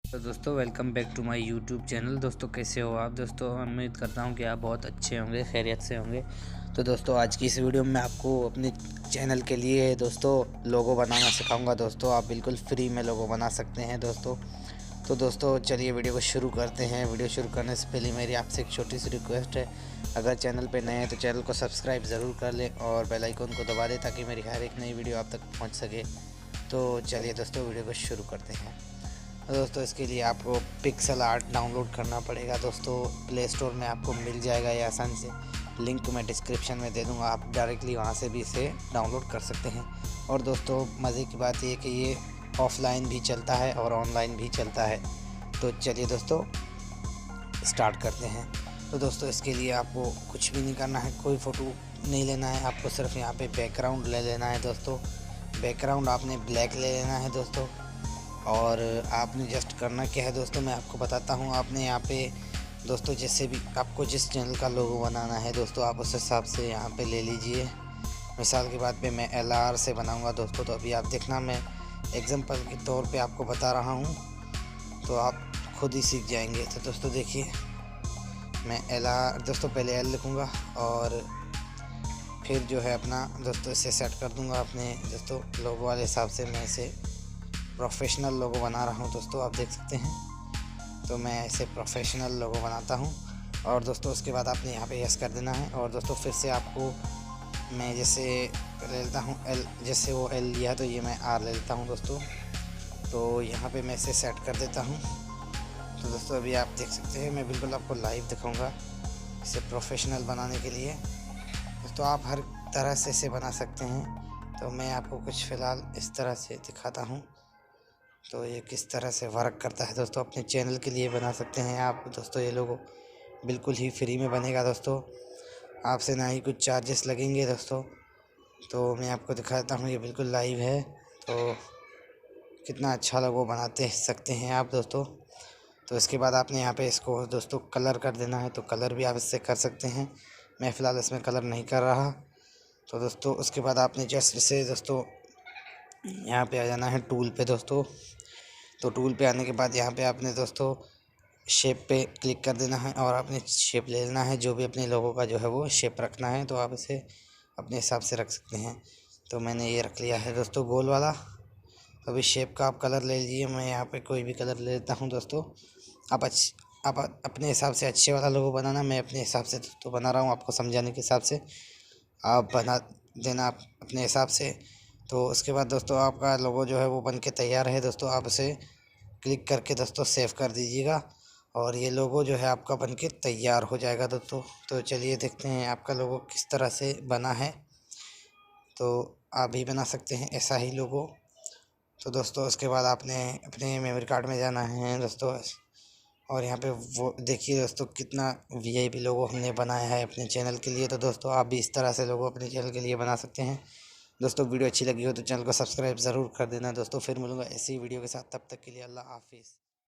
तो दोस्तों welcome back to my YouTube channel. दोस्तों कैसे हो आप? दोस्तों उम्मीद करता हूं कि आप बहुत अच्छे होंगे, खैरियत से होंगे। तो दोस्तों आज की इस वीडियो में आपको अपने चैनल के लिए दोस्तों लोगो बनाना सिखाऊंगा। दोस्तों आप बिल्कुल फ्री में लोगो बना सकते हैं दोस्तों। तो दोस्तों चलिए वीडियो को शुरू करते हैं। वीडियो शुरू करने से पहले मेरी आपसे एक छोटी सी रिक्वेस्ट है, अगर चैनल पर नए हैं तो चैनल को सब्सक्राइब ज़रूर कर लें और बेल आइकन को दबा दें ताकि मेरी हर एक नई वीडियो आप तक पहुँच सके। तो चलिए दोस्तों वीडियो को शुरू करते हैं। दोस्तों इसके लिए आपको पिक्सल आर्ट डाउनलोड करना पड़ेगा दोस्तों। प्ले स्टोर में आपको मिल जाएगा ये आसानी से, लिंक मैं डिस्क्रिप्शन में दे दूंगा, आप डायरेक्टली वहां से भी इसे डाउनलोड कर सकते हैं। और दोस्तों मज़े की बात ये कि ये ऑफलाइन भी चलता है और ऑनलाइन भी चलता है। तो चलिए दोस्तों स्टार्ट करते हैं। तो दोस्तों इसके लिए आपको कुछ भी नहीं करना है, कोई फ़ोटो नहीं लेना है, आपको सिर्फ यहाँ पे बैकग्राउंड ले लेना है दोस्तों। बैकग्राउंड आपने ब्लैक ले लेना है दोस्तों। और आपने जस्ट करना क्या है दोस्तों, मैं आपको बताता हूँ। आपने यहाँ पे दोस्तों जैसे भी आपको जिस चैनल का लोगो बनाना है दोस्तों, आप उस हिसाब से यहाँ पे ले लीजिए। मिसाल की बात पे मैं LR से बनाऊँगा दोस्तों, तो अभी आप देखना, मैं एग्जांपल के तौर पे आपको बता रहा हूँ, तो आप खुद ही सीख जाएंगे। तो दोस्तों देखिए, मैं LR दोस्तों पहले L लिखूँगा और फिर जो है अपना दोस्तों इसे सेट कर दूँगा अपने दोस्तों लोगो वाले हिसाब से। मैं इसे प्रोफेशनल लोगो बना रहा हूँ दोस्तों, आप देख सकते हैं। तो मैं इसे प्रोफेशनल लोगो बनाता हूँ और दोस्तों उसके बाद आपने यहाँ पे यस कर देना है। और दोस्तों फिर से आपको मैं जैसे ले लेता हूँ L, जैसे वो L लिया तो ये मैं R ले लेता हूँ दोस्तों। तो यहाँ पे मैं इसे सेट कर देता हूँ। तो दोस्तों अभी आप देख सकते हैं, मैं बिल्कुल आपको लाइव दिखाऊँगा इसे प्रोफेशनल बनाने के लिए। दोस्तों आप हर तरह से इसे बना सकते हैं, तो मैं आपको कुछ फ़िलहाल इस तरह से दिखाता हूँ। तो ये किस तरह से वर्क करता है दोस्तों, अपने चैनल के लिए बना सकते हैं आप दोस्तों। ये लोगो बिल्कुल ही फ्री में बनेगा दोस्तों, आपसे ना ही कुछ चार्जेस लगेंगे दोस्तों। तो मैं आपको दिखाता हूँ, ये बिल्कुल लाइव है। तो कितना अच्छा लोगो बनाते सकते हैं आप दोस्तों। तो इसके बाद आपने यहाँ पे इसको दोस्तों कलर कर देना है, तो कलर भी आप इससे कर सकते हैं। मैं फ़िलहाल इसमें कलर नहीं कर रहा। तो दोस्तों उसके बाद आपने जस्ट इसे दोस्तों यहाँ पे आ जाना है टूल पे दोस्तों। तो टूल पे आने के बाद यहाँ पे आपने दोस्तों शेप पे क्लिक कर देना है और आपने शेप ले लेना है, जो भी अपने लोगों का जो है वो शेप रखना है। तो आप इसे अपने हिसाब से रख सकते हैं। तो मैंने ये रख लिया है दोस्तों गोल वाला। तो अभी शेप का आप कलर ले लीजिए, मैं यहाँ पे कोई भी कलर ले लेता हूँ दोस्तों। आप अपने हिसाब से अच्छे वाला लोगो बनाना, मैं अपने हिसाब से दोस्तों बना रहा हूँ आपको समझाने के हिसाब से, आप बना देना आप अपने हिसाब से। तो उसके बाद दोस्तों आपका लोगो जो है वो बन के तैयार है दोस्तों। आप इसे क्लिक करके दोस्तों सेव कर दीजिएगा और ये लोगो जो है आपका बनके तैयार हो जाएगा दोस्तों। तो चलिए देखते हैं आपका लोगो किस तरह से बना है। तो आप भी बना सकते हैं ऐसा ही लोगो। तो दोस्तों उसके बाद आपने अपने मेमोरी कार्ड में जाना है दोस्तों और यहाँ पे वो देखिए दोस्तों कितना VIP लोगो हमने बनाया है अपने चैनल के लिए। तो दोस्तों आप भी इस तरह से लोगो अपने चैनल के लिए बना सकते हैं दोस्तों। वीडियो अच्छी लगी हो तो चैनल को सब्सक्राइब ज़रूर कर देना दोस्तों। फिर मिलूंगा ऐसी वीडियो के साथ, तब तक के लिए अल्लाह हाफिज़।